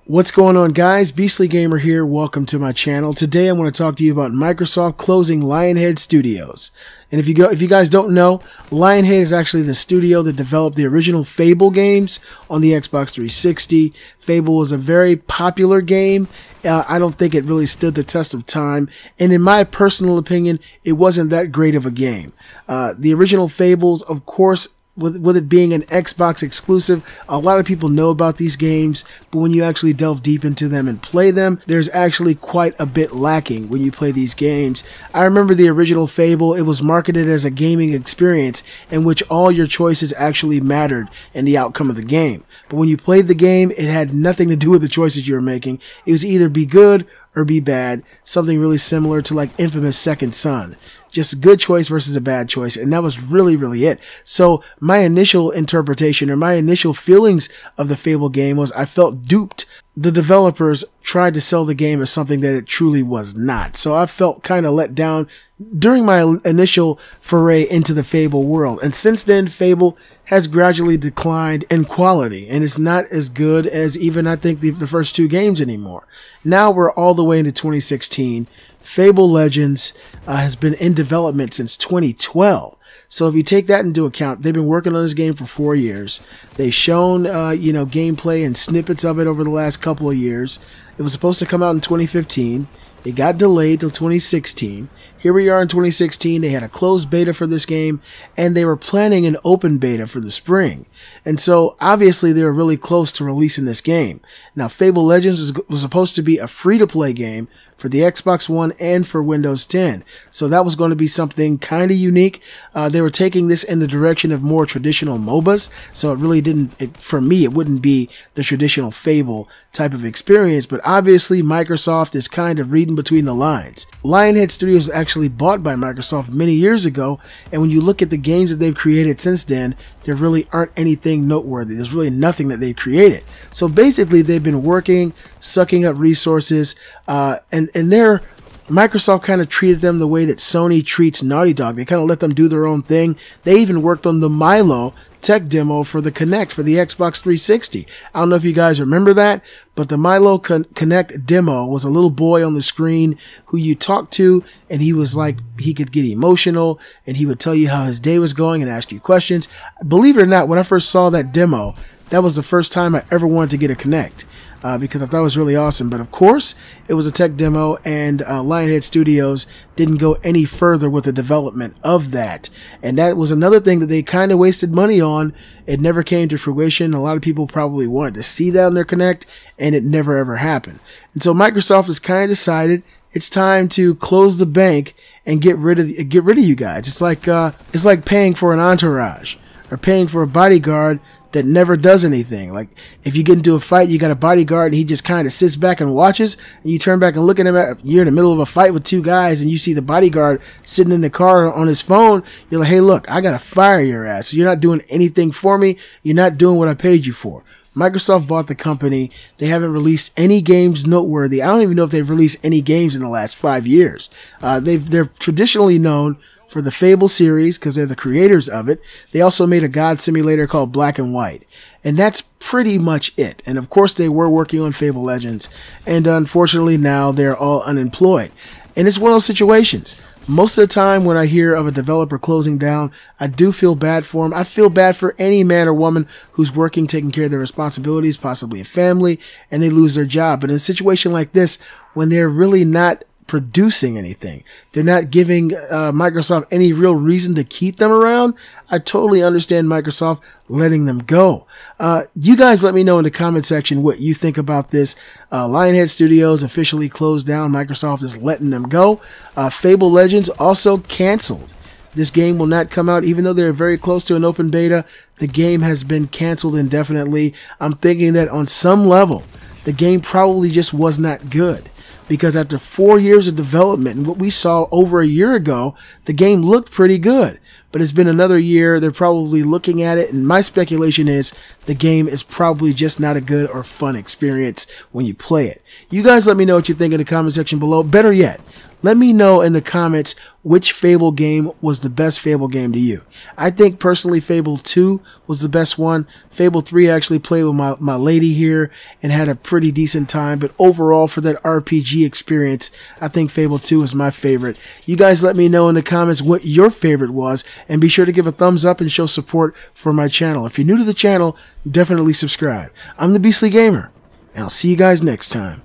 What's going on, guys? Beastly Gamer here. Welcome to my channel. Today I want to talk to you about Microsoft closing Lionhead Studios. And if you guys don't know, Lionhead is actually the studio that developed the original Fable games on the Xbox 360. Fable was a very popular game. I don't think it really stood the test of time, and in my personal opinion, it wasn't that great of a game. The original Fables, of course, with it being an Xbox exclusive, a lot of people know about these games, but when you actually delve deep into them and play them, there's actually quite a bit lacking when you play these games. I remember the original Fable. It was marketed as a gaming experience in which all your choices actually mattered in the outcome of the game. But when you played the game, it had nothing to do with the choices you were making. It was either be good or be bad, something really similar to like infamous Second Son. Just a good choice versus a bad choice, and that was really it. So my initial interpretation or my initial feelings of the Fable game was I felt duped. The developers tried to sell the game as something that it truly was not. So I felt kind of let down during my initial foray into the Fable world. And since then, Fable has gradually declined in quality, and it's not as good as even I think the first two games anymore. Now we're all the way into 2016. Fable Legends has been in development since 2012. So if you take that into account, they've been working on this game for 4 years. They've shown, gameplay and snippets of it over the last couple of years. It was supposed to come out in 2015. It got delayed till 2016. Here we are in 2016. They had a closed beta for this game, and they were planning an open beta for the spring. And so, obviously, they were really close to releasing this game. Now, Fable Legends was supposed to be a free-to-play game for the Xbox One and for Windows 10. So that was going to be something kind of unique. They were taking this in the direction of more traditional MOBAs. So it really didn't, for me, it wouldn't be the traditional Fable type of experience. But obviously, Microsoft is kind of reading between the lines. Lionhead Studios was actually bought by Microsoft many years ago. And when you look at the games that they've created since then, there really aren't anything noteworthy. There's really nothing that they've created. So basically, they've been working, sucking up resources, and Microsoft kind of treated them the way that Sony treats Naughty Dog. They kind of let them do their own thing. They even worked on the Milo tech demo for the Kinect for the Xbox 360. I don't know if you guys remember that, but the Milo Kinect demo was a little boy on the screen who you talked to, and he was like, he could get emotional, and he would tell you how his day was going and ask you questions. Believe it or not, when I first saw that demo, that was the first time I ever wanted to get a Kinect. Because I thought it was really awesome. But of course, it was a tech demo, and Lionhead Studios didn't go any further with the development of that. And that was another thing that they kind of wasted money on. It never came to fruition. A lot of people probably wanted to see that on their Kinect, and it never ever happened. And so Microsoft has kind of decided it's time to close the bank and get rid of you guys. It's like paying for an entourage or paying for a bodyguard that never does anything. Like, if you get into a fight, you got a bodyguard and he just kind of sits back and watches, and you turn back and look at him, you're in the middle of a fight with two guys, and you see the bodyguard sitting in the car on his phone, you're like, hey, look, I gotta fire your ass. You're not doing anything for me. You're not doing what I paid you for. Microsoft bought the company. They haven't released any games noteworthy. I don't even know if they've released any games in the last 5 years. They're traditionally known for the Fable series because they're the creators of it. They also made a God simulator called Black and White. And that's pretty much it. And of course, they were working on Fable Legends. And unfortunately, now they're all unemployed. And it's one of those situations. Most of the time when I hear of a developer closing down, I do feel bad for them. I feel bad for any man or woman who's working, taking care of their responsibilities, possibly a family, and they lose their job. But in a situation like this, when they're really not producing anything, they're not giving Microsoft any real reason to keep them around, I totally understand Microsoft letting them go. You guys let me know in the comment section what you think about this. Lionhead Studios officially closed down. Microsoft is letting them go. Fable Legends also canceled. This game will not come out, even though they're very close to an open beta. The game has been canceled indefinitely. I'm thinking that on some level, the game probably just was not good. Because after 4 years of development and what we saw over a year ago, the game looked pretty good. but it's been another year. They're probably looking at it, and my speculation is the game is probably just not a good or fun experience when you play it. You guys let me know what you think in the comment section below. Better yet, let me know in the comments which Fable game was the best Fable game to you. I think personally Fable 2 was the best one. Fable 3 I actually played with my lady here and had a pretty decent time. But overall for that RPG experience, I think Fable 2 is my favorite. You guys let me know in the comments what your favorite was. And be sure to give a thumbs up and show support for my channel. If you're new to the channel, definitely subscribe. I'm the Beastly Gamer, and I'll see you guys next time.